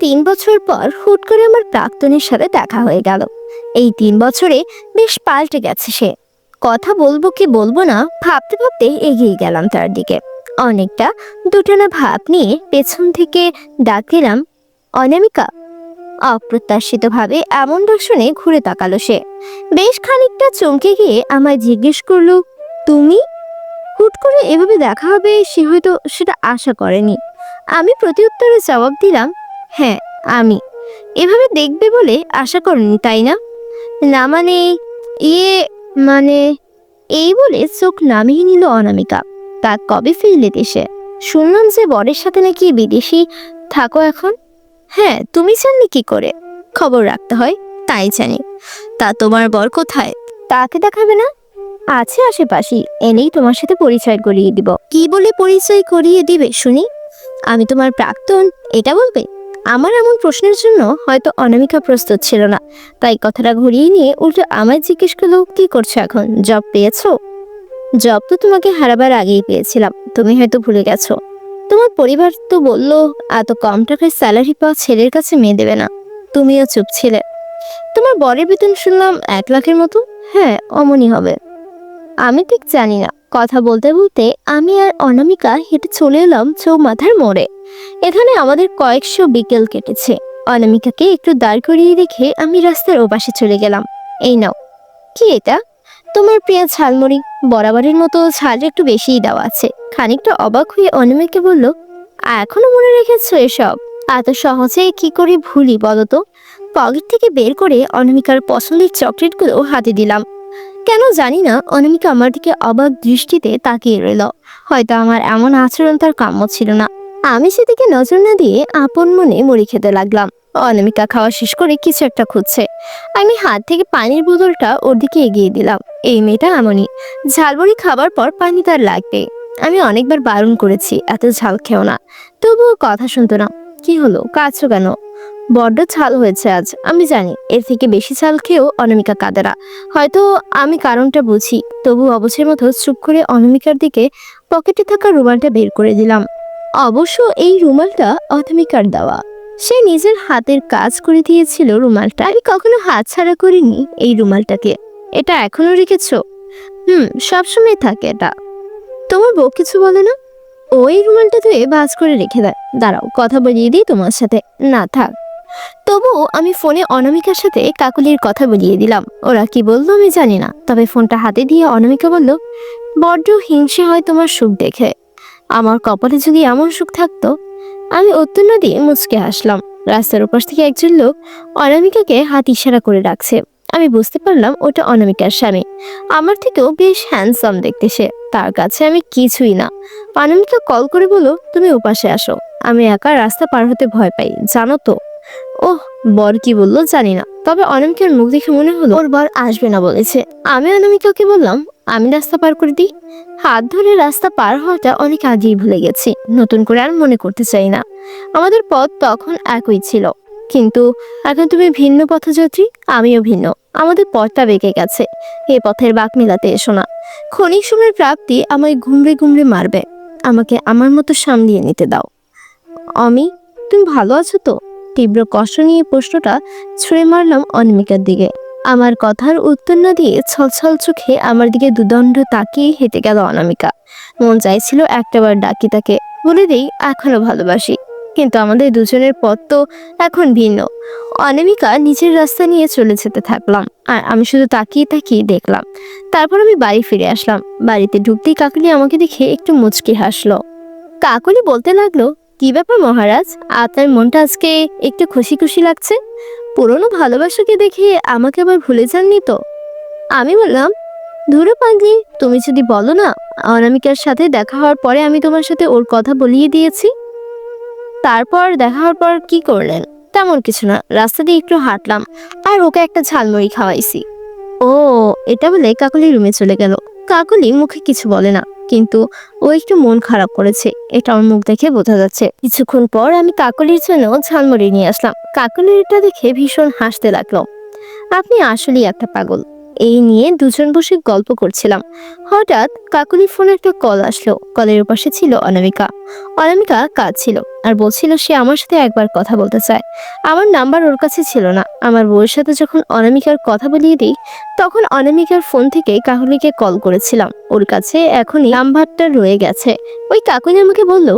3 বছর পর হুট করে আমার প্রাক্তনের সাথে দেখা হয়ে গেল। এই 3 বছরে বেশ পাল্টে গেছে সে। কথা বলবো কি বলবো না ভাবতে ভাবতে এগিয়ে গেলাম তার দিকে। অনেকটা দুটানা ভাব নিয়ে পেছন থেকে ডাক দিলাম, অনামিকা। অপ্রত্যাশিতভাবে এমন দর্শনে ঘুরে তাকালো সে। বেশ খানিকটা চমকে গিয়ে আমায় জিজ্ঞেস করলো, তুমি? হুট করে এভাবে দেখা হবে সে হয়তো সেটা আশা করেনি। আমি প্রত্যুত্তরে জবাব দিলাম, হ্যাঁ আমি। এভাবে দেখবে বলে আশা করেনি তাই না? না মানে, ইয়ে মানে, এই বলে চোখ নামিয়ে নিল অনামিকা। তা কবে ফিরলে দেশে? শুনলাম যে বরের সাথে নাকি বিদেশি থাকো এখন। হ্যাঁ, তুমি জানলে কি করে? খবর রাখতে হয়, তাই জানি। তা তোমার বর কোথায়? তাকে দেখাবে না? আছে আশেপাশেই, এনেই তোমার সাথে পরিচয় করিয়ে দিব। কি বলে পরিচয় করিয়ে দিবে শুনি? আমি তোমার প্রাক্তন এটা বলবে? আমার এমন প্রশ্নের জন্য হয়তো অনামিকা প্রস্তুত ছিল না, তাই কথাটা ঘুরিয়ে নিয়ে উল্টো আমায় জিজ্ঞেস করলো, কি করছো এখন? জব পেয়েছো? জব তো তোমাকে হারাবার আগেই পেয়েছিলাম, তুমি হয়তো ভুলে গেছো। তোমার পরিবার তো বললো এত কম টাকায় স্যালারি পাওয়া ছেলের কাছে মেয়ে দেবে না। তুমিও চুপ ছিলে। তোমার বরের বেতন শুনলাম 1 লাখের মতো। হ্যাঁ, অমনই হবে। আমি ঠিক জানি না। কথা বলতে বলতে আমি আর অনামিকা হেঁটে চলে এলাম চৌমাথার মোড়ে। এখানে আমাদের কয়েকশো বিকেল কেটেছে। অনামিকাকে একটু দাঁড় করিয়ে রেখে আমি রাস্তার ওপাশে চলে গেলাম। এই নাও। কি এটা? তোমার প্রিয় ঝালমুড়ি। বরাবরের মতো ঝাল একটু বেশিই দেওয়া আছে। খানিকটা অবাক হয়ে অনামিকা বলল, এখনো মনে রেখেছো এসব? এত সহজে কি করে ভুলি বলো তো? পকেট থেকে বের করে অনামিকার পছন্দের চকলেটগুলো হাতে দিলাম। কেন জানি না অনামিকা আমার দিকে অবাক দৃষ্টিতে তাকিয়ে রইল। হয়তো আমার এমন আচরণ তার কাম্য ছিল না। আমি সেদিকে নজর না দিয়ে আপন মনে মুড়ি খেতে লাগলাম। অনামিকা খাওয়া শেষ করে কিছু একটা খুঁজছে। আমি হাত থেকে পানির বোতলটা ওর দিকে এগিয়ে দিলাম। এই মেয়েটা এমনই, ঝালমুড়ি খাবার পর পানি তার লাগবে। আমি অনেকবার বারণ করেছি এত ঝাল খেও না, তবুও কথা শুনতো না। কি হলো, কাঁদছো কেন? বড্ড ঝাল হয়েছে আজ। আমি জানি এর থেকে বেশি ঝাল খেয়েও অনামিকা কাঁদে না। হয়তো আমি কারণটা বুঝি, তবু অবসরের মতো চুপ করে অনামিকার দিকে পকেটে থাকা রুমালটা বের করে দিলাম। অবশ্য এই রুমালটা অনামিকার দেওয়া। সে নিজের হাতের কাজ করে দিয়েছিল রুমালটা। আমি কখনো হাত ছাড়া করিনি এই রুমালটাকে। এটা এখনো রেখেছো? সবসময় থাকে এটা। তোমার বউ কিছু বলে না? ওই রুমালটা ধুয়ে ভাঁজ করে রেখে দেয়। দাঁড়াও, কথা বলিয়ে দিই তোমার সাথে। না থাক। তবুও আমি ফোনে অনামিকার সাথে কাকুলির কথা বলিয়ে দিলাম। ওরা কি বললো আমি জানি না, তবে ফোনটা হাতে দিয়ে অনামিকা বলল, বড্ড হিংসে হয় তোমার সুখ দেখে। আমার কপালে যদি এমন সুখ থাকতো। আমি উত্তর দিয়ে মুচকে হাসলাম। রাস্তার ওপাশ থেকে একজন লোক অনামিকাকে হাত ইশারা করে ডাকছে। আমি বুঝতে পারলাম ওটা অনামিকার স্বামী। আমার থেকেও বেশ হ্যান্ডসাম দেখতে সে। তার কাছে আমি কিছুই না। অনামিকা কল করে বলল, তুমি ওপাশে আসো। আমি একা রাস্তা পার হতে ভয় পাই, জানো তো। ওহ, বর কি বললো জানি না, তবে অনামিকার মুখ দেখে মনে হলো ওর বর আসবে না বলেছে। আমি অনামিকাকে বললাম, আমি রাস্তা পার করে দিই। হাত ধরে রাস্তা পার হওয়াটা অনেক আগেই ভুলে গেছি, নতুন করে আর মনে করতে চাই না। আমাদের পথ তখন একই ছিল, কিন্তু এখন তুমি ভিন্ন পথযাত্রী, আমিও ভিন্ন। আমাদের পথটা বেঁকে গেছে। এ পথের বাঁক মেলাতে এসো না। ক্ষণিক সময়ের প্রাপ্তি আমায় ঘুমড়ে ঘুমড়ে মারবে। আমাকে আমার মতো সামলিয়ে নিতে দাও। অমি, তুমি ভালো আছো তো? তীব্র কষ্ট নিয়ে প্রশ্নটা ছুঁড়ে মারলাম অনামিকার দিকে। আমার কথার উত্তর না দিয়ে ছলছল চোখে আমার দিকে দুদণ্ড তাকিয়ে হেঁটে গেল অনামিকা। মন চাইছিল একটাবার ডাকি তাকে, বলে দেই এখনো ভালোবাসি। কিন্তু আমাদের দুজনের পথ তো এখন ভিন্ন। অনামিকা নিজের রাস্তা নিয়ে চলে যেতে থাকলাম, আর আমি শুধু তাকিয়ে তাকিয়ে দেখলাম। তারপর আমি বাড়ি ফিরে আসলাম। বাড়িতে ঢুকতেই কাকলি আমাকে দেখে একটু মুচকি হাসলো। কাকলি বলতে লাগলো, কি ব্যাপার মহারাজ, আপনার মনটা আজকে একটু খুশি খুশি লাগছে? পুরনো ভালোবাসাকে দেখে আমাকে আবার ভুলে যাননি তো? আমি বললাম, ধুরো পাগলি, তুমি যদি বলো না, অনামিকার সাথে দেখা হওয়ার পরে আমি তোমার সাথে ওর কথা বলিয়ে দিয়েছি। তারপর দেখা হওয়ার পর কি করলেন? তেমন কিছু না, রাস্তা দিয়ে একটু হাঁটলাম আর ওকে একটা ঝালমুড়ি খাওয়াইছি। ও, এটা বলে কাকলি রুমে চলে গেল। কাকলি মুখে কিছু বলে না, কিন্তু ও একটু মন খারাপ করেছে, এটা ওর মুখ দেখে বোঝা যাচ্ছে। কিছুক্ষণ পর আমি কাকলির জন্য ঝালমুড়ি নিয়ে আসলাম। কাকলির এটা দেখে ভীষণ হাসতে লাগলো। আপনি আসলেই একটা পাগল। এই নিয়ে দুজন বসে গল্প করছিলাম। হঠাৎ কাকুলির ফোনে একটা কল আসলো। কলের পাশে ছিল অনামিকা। অনামিকা কাঁদছিল আর বলছিল সে আমার সাথে একবার কথা বলতে চায়। আমার নাম্বার ওর কাছে ছিল না। আমার বউয়ের সাথে যখন অনামিকার কথা বলিয়ে দিই, তখন অনামিকার ফোন থেকে কাকুলিকে কল করেছিলাম। ওর কাছে এখনই নাম্বারটা রয়ে গেছে। ওই কাকুলি আমাকে বলল,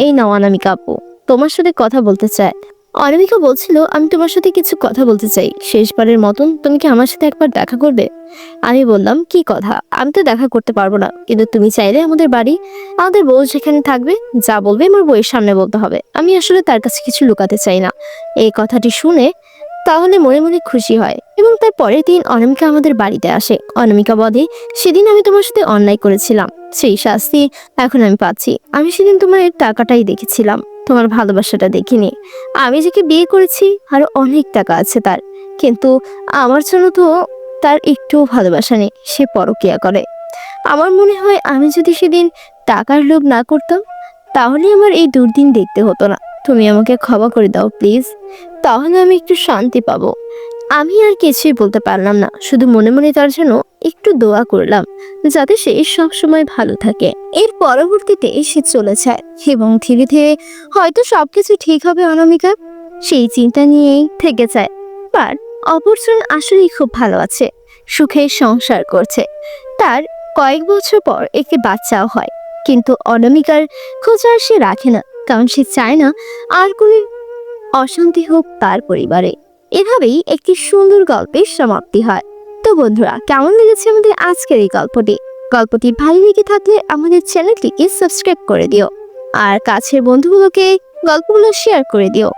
এই নাও অনামিকা আপু, তোমার সাথে কথা বলতে চায়। অনামিকা বলছিল, আমি তোমার সাথে কিছু কথা বলতে চাই, শেষবারের মতন তুমি কি আমার সাথে একবার দেখা করবে? আমি বললাম, কি কথা? আমি তো দেখা করতে পারবো না, কিন্তু তুমি চাইলে আমাদের বাড়ি, আমাদের বউ যেখানে থাকবে, যা বলবে আমার বউয়ের সামনে বলতে হবে। আমি আসলে তার কাছে কিছু লুকাতে চাই না। এই কথাটি শুনে তাহলে মনে মনে খুশি হয় এবং তার পরের দিন অনামিকা আমাদের বাড়িতে আসে। অনামিকা বলে, সেদিন আমি তোমার সাথে অন্যায় করেছিলাম, সেই শাস্তি এখন আমি পাচ্ছি। আমি সেদিন তোমার টাকাটাই দেখেছিলাম, তোমার ভালোবাসাটা দেখিনি। আমি যাকে বিয়ে করেছি আরো অনেক টাকা আছে তার, কিন্তু আমার জন্য তো তার একটুও ভালোবাসা নেই, সে পরকীয়া করে। আমার মনে হয় আমি যদি সেদিন টাকার লোভ না করতাম, তাহলে আমার এই দুর্দিন দেখতে হতো না। তুমি আমাকে ক্ষমা করে দাও প্লিজ, তাহলে আমি একটু শান্তি পাবো। আমি আর কিছুই বলতে পারলাম না, শুধু মনে মনে তার জন্য একটু দোয়া করলাম যাতে সে সব সময় ভালো থাকে। এর পরবর্তীতে সে চলে যায় এবং ধীরে ধীরে হয়তো সবকিছু ঠিক হবে অনামিকা, সেই চিন্তা নিয়েই থেকে যায়। আর অপরজন আসলেই খুব ভালো আছে, সুখে সংসার করছে। তার কয়েক বছর পর একটি বাচ্চাও হয়, কিন্তু অনামিকার খোঁজ আর সে রাখে না, কারণ সে চায় না আর কোনো অশান্তি হোক তার পরিবারে। এভাবেই একটি সুন্দর গল্পের সমাপ্তি হয়। তো বন্ধুরা, কেমন লেগেছে আমাদের আজকের এই গল্পটি ভালো লেগে থাকলে আমাদের চ্যানেলটিকে সাবস্ক্রাইব করে দিও আর কাছের বন্ধুগুলোকে গল্পগুলো শেয়ার করে দিও।